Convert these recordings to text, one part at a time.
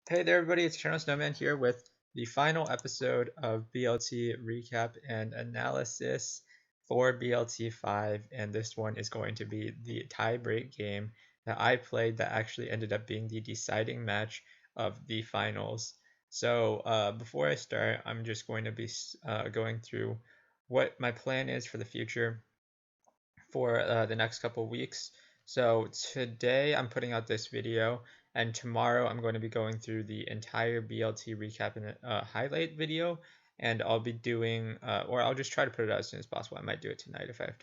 Hey there, everybody. It's Eternal Snowman here with the final episode of BLT recap and analysis for BLT 5. And this one is going to be the tie-break game that I played that actually ended up being the deciding match of the finals. So, before I start, I'm just going to be going through what my plan is for the future for the next couple weeks. So today I'm putting out this video, and tomorrow I'm going to be going through the entire BLT recap and highlight video, and I'll be doing, or I'll just try to put it out as soon as possible. I might do it tonight if I have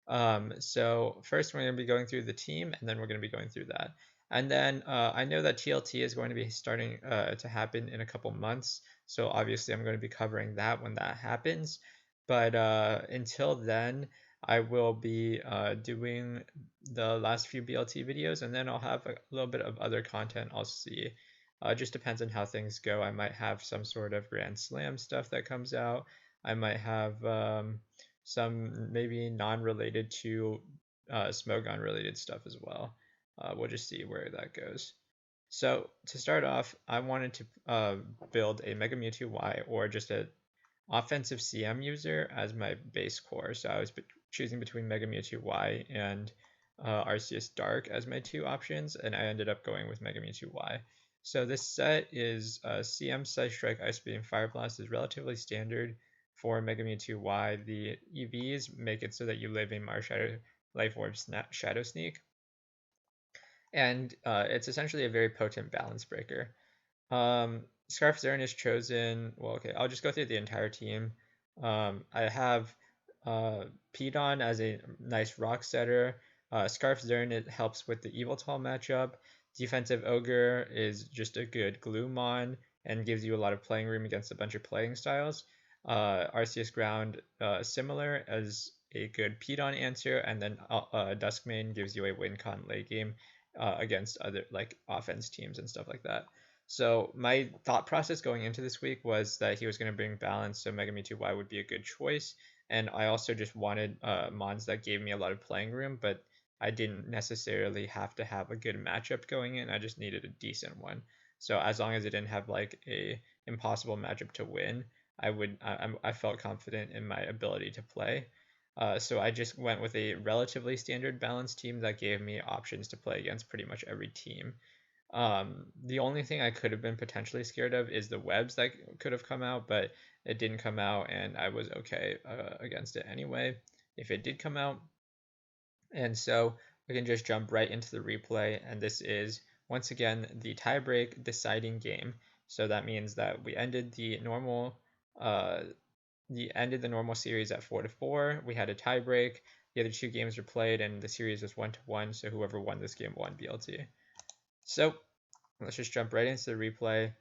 time. So first we're going to be going through the team, and then we're going to be going through that. And then I know that TLT is going to be starting to happen in a couple months, so obviously I'm going to be covering that when that happens. But until then, I will be doing the last few BLT videos, and then I'll have a little bit of other content I'll see. Just depends on how things go. I might have some sort of Grand Slam stuff that comes out. I might have some maybe non-related to Smogon related stuff as well. We'll just see where that goes. So to start off, I wanted to build a Mega Mewtwo-Y or just a offensive CM user as my base core. So I was choosing between Mega Mewtwo-Y and Arceus Dark as my two options, and I ended up going with Mega Mewtwo-Y. So this set is CM Psystrike Ice Beam Fire Blast is relatively standard for Mega Mewtwo-Y. The EVs make it so that you live in Marshadow Life Orb Shadow Sneak, and it's essentially a very potent balance breaker. Scarf Xerneas chosen. Well, okay, I'll just go through the entire team. I have Pedon as a nice rock setter. Scarf Xerneas helps with the Eviltal matchup. Defensive Ogre is just a good Gloomon and gives you a lot of playing room against a bunch of playing styles. Arceus-Ground, similar as a good Pedon answer, and then Dusk-Mane gives you a win con late game against other like offense teams and stuff like that. So my thought process going into this week was that he was going to bring balance, so Mega Mewtwo-Y would be a good choice. And I also just wanted mons that gave me a lot of playing room, but I didn't necessarily have to have a good matchup going in. I just needed a decent one. So as long as it didn't have like a impossible matchup to win, I felt confident in my ability to play. So I just went with a relatively standard balanced team that gave me options to play against pretty much every team. The only thing I could have been potentially scared of is the webs that could have come out, but it didn't come out, and I was okay against it anyway if it did come out. And so we can just jump right into the replay, and this is once again the tiebreak deciding game. So that means that we ended the normal series at 4-4. We had a tiebreak. The other two games were played, and the series was 1-1. So whoever won this game won BLT. So let's just jump right into the replay.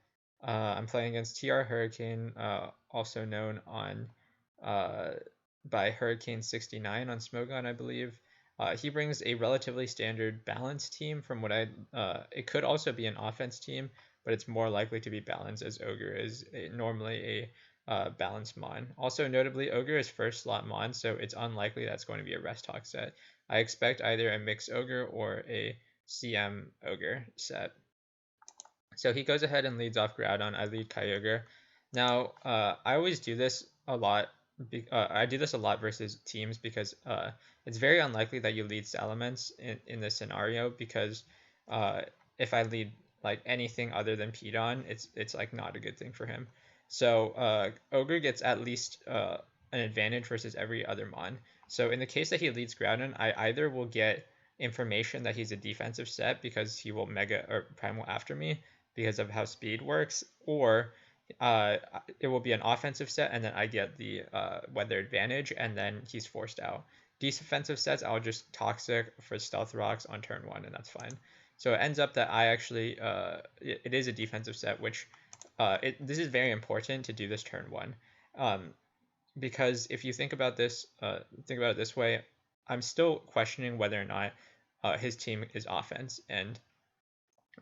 I'm playing against TRHurricane, also known on by Hurricane69 on Smogon, I believe. He brings a relatively standard balanced team from what it could also be an offense team, but it's more likely to be balanced as Ogre is normally a balanced mon. Also notably, Ogre is first slot mon, so it's unlikely that's going to be a Rest Hawk set. I expect either a mixed Ogre or a CM Ogre set. So he goes ahead and leads off Groudon. I lead Kyogre. Now, I always do this a lot. I do this a lot versus teams because it's very unlikely that you lead Salamence in this scenario because if I lead like anything other than Pedon, it's like not a good thing for him. So Ogre gets at least an advantage versus every other mon. So in the case that he leads Groudon, I either will get information that he's a defensive set because he will Mega or Primal after me because of how speed works, or it will be an offensive set and then I get the weather advantage and then he's forced out. Defensive sets, I'll just Toxic for Stealth Rocks on turn 1 and that's fine. So it ends up that I actually, it is a defensive set, which this is very important to do this turn 1. Because if you think about this way, I'm still questioning whether or not his team is offense. And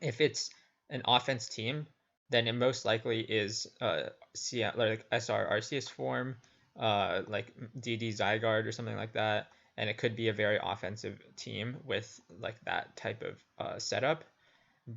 if it's an offense team, then it most likely is like SR Arceus form, like DD Zygarde or something like that. And it could be a very offensive team with like that type of setup.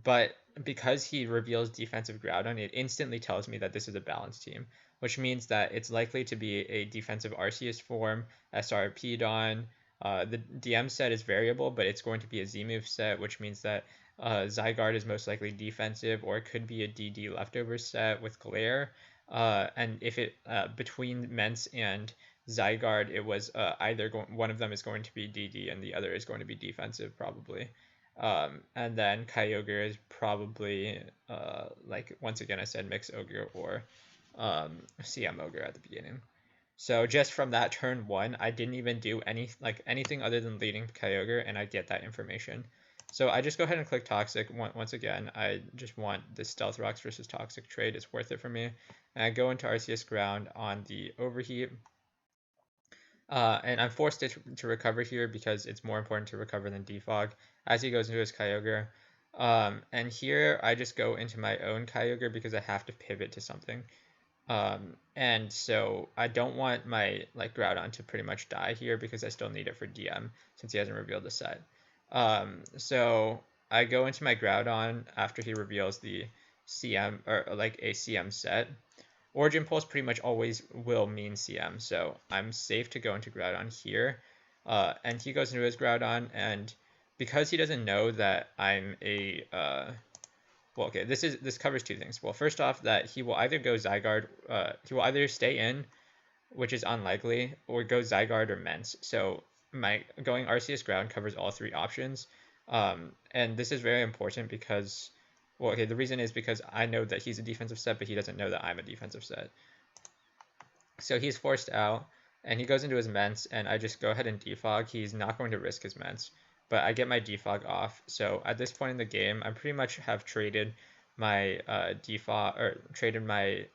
but because he reveals defensive Groudon, it instantly tells me that this is a balanced team, which means that it's likely to be a defensive Arceus form, SRP Don. The DM set is variable, but it's going to be a Z-move set, which means that Zygarde is most likely defensive, or it could be a DD leftover set with Glare. And if it between Mence and Zygarde, it was either one of them is going to be DD and the other is going to be defensive probably. And then Kyogre is probably like once again I said Mix Ogre or CM Ogre at the beginning. So just from that turn 1, I didn't even do anything other than leading Kyogre, and I get that information. So I just go ahead and click Toxic. Once again, I just want the Stealth Rocks versus Toxic trade. It's worth it for me. And I go into Arceus-Ground on the Overheat. And I'm forced to recover here because it's more important to recover than Defog as he goes into his Kyogre. And here I just go into my own Kyogre because I have to pivot to something. And so I don't want my Groudon to pretty much die here because I still need it for DM since he hasn't revealed the set. So I go into my Groudon after he reveals the CM or a CM set. Origin Pulse pretty much always will mean CM, so I'm safe to go into Groudon here. And he goes into his Groudon, and because he doesn't know that I'm a well, okay, this covers two things. Well, first off, that he will either go Zygarde, he will either stay in, which is unlikely, or go Zygarde or Mence. So my going Arceus-Ground covers all three options, and this is very important because, well, okay, the reason is because I know that he's a defensive set, but he doesn't know that I'm a defensive set. So he's forced out, and he goes into his Mence, and I just go ahead and defog. He's not going to risk his Mence, but I get my defog off. So at this point in the game, I pretty much have traded my defog, or traded my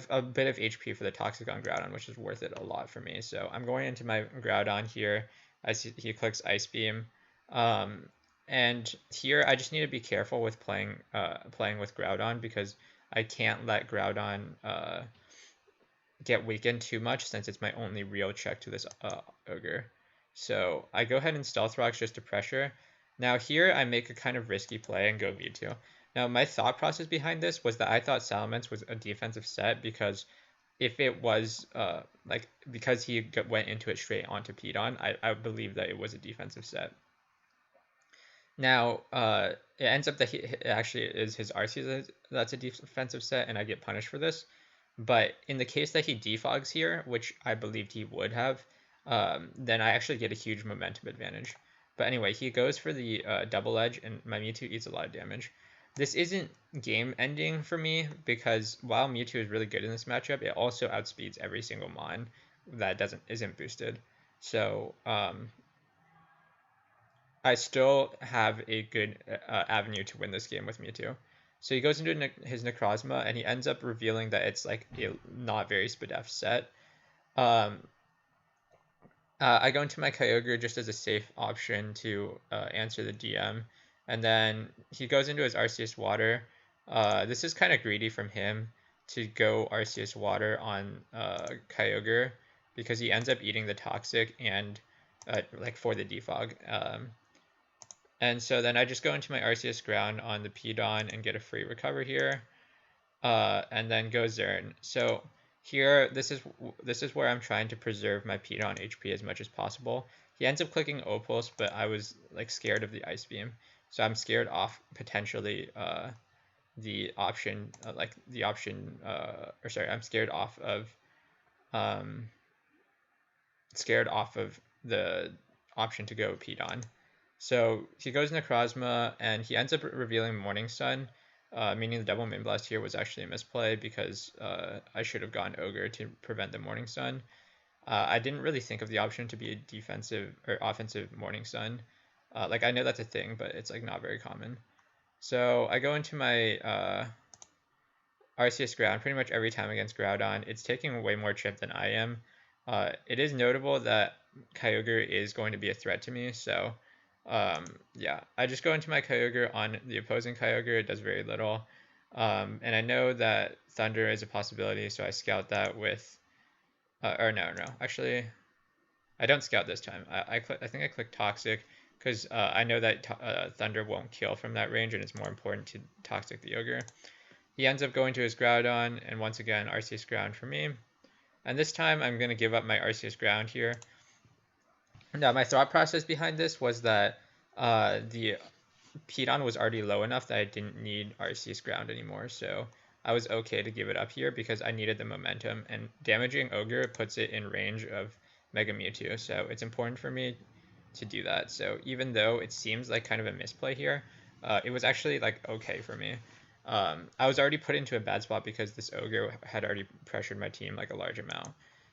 a bit of HP for the Toxic on Groudon, which is worth it a lot for me. So I'm going into my Groudon here as he clicks Ice Beam. And here I just need to be careful with playing with Groudon because I can't let Groudon get weakened too much since it's my only real check to this Ogre. So I go ahead and Stealth Rocks just to pressure. Now here I make a kind of risky play and go Mewtwo. Now my thought process behind this was that I thought Salamence was a defensive set because if it was because he went into it straight onto Pidon, I believe that it was a defensive set. Now, it ends up that it actually is his Arceus that's a defensive set, and I get punished for this. But in the case that he defogs here, which I believed he would have, then I actually get a huge momentum advantage. But anyway, he goes for the double edge, and my Mewtwo eats a lot of damage. This isn't game ending for me because while Mewtwo is really good in this matchup, it also outspeeds every single Mon that isn't boosted. So I still have a good avenue to win this game with Mewtwo. So he goes into his Necrozma, and he ends up revealing that it's like a not very Spadef set. I go into my Kyogre just as a safe option to answer the DM. And then he goes into his Arceus Water. This is kind of greedy from him to go Arceus Water on Kyogre because he ends up eating the Toxic and for the defog. And so then I just go into my Arceus-Ground on the Pidon and get a free recover here, and then go Xern. So here, this is where I'm trying to preserve my Pidon HP as much as possible. He ends up clicking O-Pulse, but I was scared of the Ice Beam, so I'm scared off potentially the option, I'm scared off of the option to go Pidon. So he goes Necrozma, and he ends up revealing Morning Sun, meaning the double Moonblast here was actually a misplay because I should have gone Ogre to prevent the Morning Sun. I didn't really think of the option to be a defensive or offensive Morning Sun. I know that's a thing, but it's not very common. So I go into my Arceus-Ground pretty much every time against Groudon. It's taking way more chip than I am. It is notable that Kyogre is going to be a threat to me, so yeah, I just go into my Kyogre on the opposing Kyogre. It does very little. And I know that Thunder is a possibility, so I scout that with... or no. Actually, I don't scout this time. I think I click Toxic, because I know that Thunder won't kill from that range, and it's more important to Toxic the Ogre. He ends up going to his Groudon, and once again, Arceus-Ground for me. And this time, I'm going to give up my Arceus-Ground here. Now, my thought process behind this was that the Piton was already low enough that I didn't need Arceus-Ground anymore, so I was okay to give it up here because I needed the momentum, and damaging Ogre puts it in range of Mega Mewtwo, so it's important for me to do that. So even though it seems like kind of a misplay here, it was actually like okay for me. I was already put into a bad spot because this Ogre had already pressured my team like a large amount.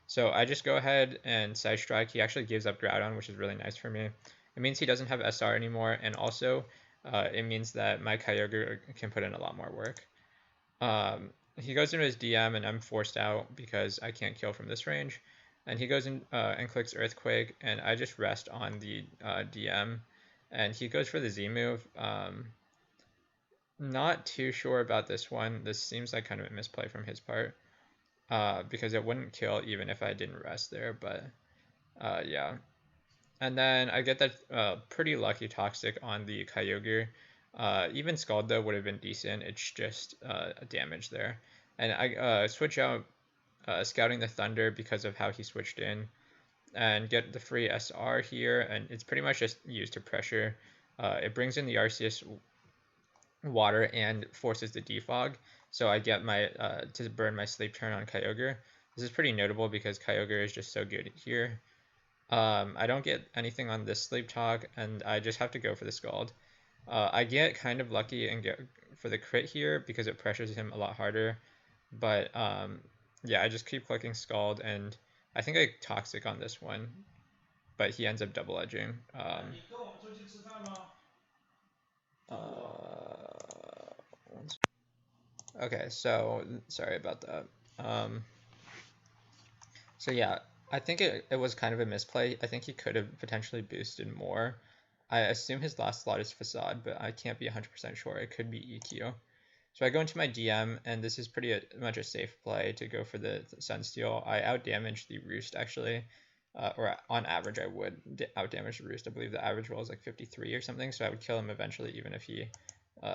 So I just go ahead and Psystrike. He actually gives up Groudon, which is really nice for me. It means he doesn't have SR anymore, and also it means that my Kyogre can put in a lot more work. He goes into his DM, and I'm forced out because I can't kill from this range. And he goes in and clicks Earthquake, and I just rest on the DM. And he goes for the Z move. Not too sure about this one. This seems like kind of a misplay from his part. Because it wouldn't kill even if I didn't rest there, but yeah. And then I get that pretty lucky Toxic on the Kyogre. Even Scald though would have been decent, it's just a damage there. And I switch out Scouting the Thunder because of how he switched in, and get the free SR here, and it's pretty much just used to pressure. It brings in the Arceus Water and forces the Defog, so I get my to burn my Sleep turn on Kyogre. This is pretty notable because Kyogre is just so good here. I don't get anything on this Sleep Talk, and I just have to go for the Scald. I get kind of lucky and get for the crit here because it pressures him a lot harder, but yeah, I just keep clicking Scald, and I think I Toxic on this one, but he ends up double edging. Okay, so sorry about that. So yeah, I think it was kind of a misplay. I think he could have potentially boosted more. I assume his last slot is Facade, but I can't be 100% sure. It could be EQ. So I go into my DM, and this is pretty much a safe play to go for the Sunsteel. I outdamage the Roost, actually. Or on average, I would outdamage the Roost. I believe the average roll is like 53 or something, so I would kill him eventually, even if he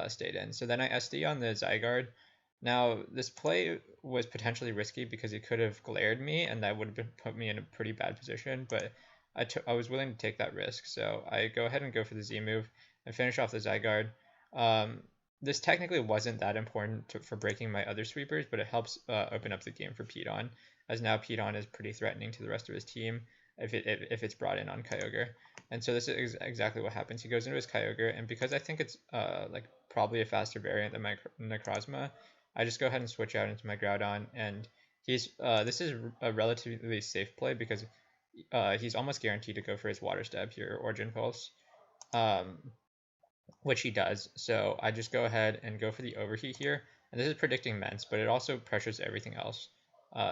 stayed in. So then I SD on the Zygarde. Now, this play was potentially risky because he could have glared me, and that would have put me in a pretty bad position, but I was willing to take that risk. So I go ahead and go for the Z move and finish off the Zygarde. This technically wasn't that important for breaking my other sweepers, but it helps open up the game for Piton, as now Piton is pretty threatening to the rest of his team if it's brought in on Kyogre. And so this is exactly what happens. He goes into his Kyogre, and because I think it's like probably a faster variant than my Necrozma, I just go ahead and switch out into my Groudon, and he's this is a relatively safe play because he's almost guaranteed to go for his Water Stab here, Origin Pulse, which he does. So I just go ahead and go for the Overheat here, and this is predicting Mence, but it also pressures everything else.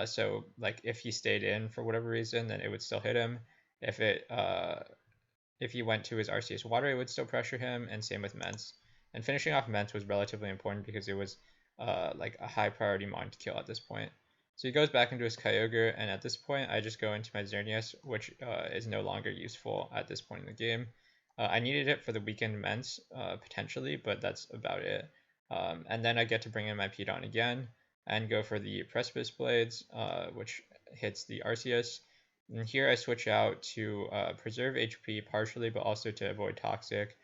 So like if he stayed in for whatever reason, then it would still hit him. If he went to his Arceus Water, it would still pressure him, and same with Mence. And finishing off Mence was relatively important because it was like a high priority mon to kill at this point. So he goes back into his Kyogre, and at this point I just go into my Xerneas, which is no longer useful at this point in the game. I needed it for the weakened Mence, potentially, but that's about it. And then I get to bring in my Piton again, and go for the Precipice Blades, which hits the Arceus. And here I switch out to preserve HP partially, but also to avoid Toxic.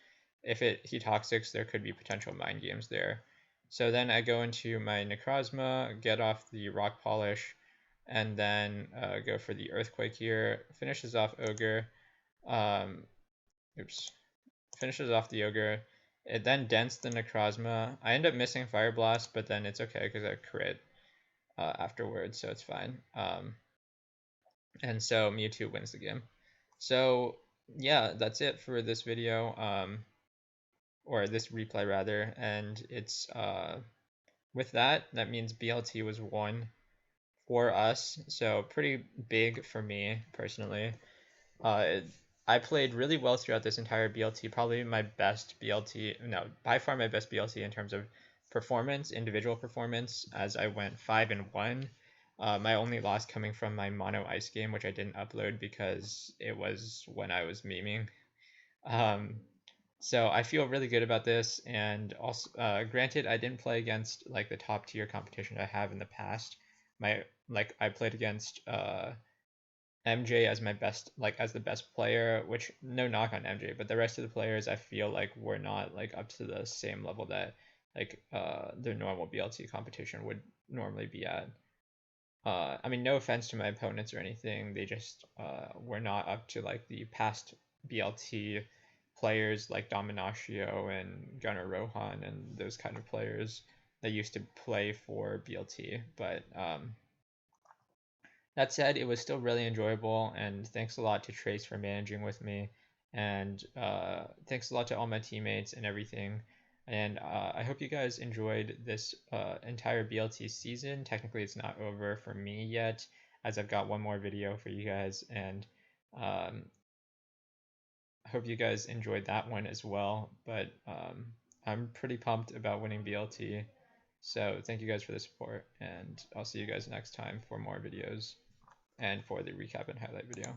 If he Toxics, there could be potential mind games there. So then I go into my Necrozma, get off the Rock Polish, and then go for the Earthquake here. Finishes off Ogre. Finishes off the Ogre. It then dents the Necrozma. I end up missing Fire Blast, but then it's okay because I crit afterwards, so it's fine. And so Mewtwo wins the game. So yeah, that's it for this video, or this replay rather. And it's with that means BLT was won for us. So pretty big for me personally. I played really well throughout this entire BLT, probably my best BLT, no, by far my best BLT in terms of performance, individual performance, as I went 5-1. My only loss coming from my mono ice game, which I didn't upload because it was when I was memeing. Um, so I feel really good about this, and also, granted, I didn't play against like the top tier competition I have in the past. I played against MJ as my best, like as the best player, which no knock on MJ, but the rest of the players I feel like were not like up to the same level that like their normal BLT competition would normally be at. I mean, no offense to my opponents or anything, they just were not up to like the past BLT players like Dominatio and Gunnar Rohan and those kind of players that used to play for BLT. But that said, it was still really enjoyable, and thanks a lot to Trace for managing with me, and thanks a lot to all my teammates and everything. And I hope you guys enjoyed this entire BLT season. Technically, it's not over for me yet, as I've got one more video for you guys, and um, I hope you guys enjoyed that one as well. But I'm pretty pumped about winning BLT. So thank you guys for the support, and I'll see you guys next time for more videos and for the recap and highlight video.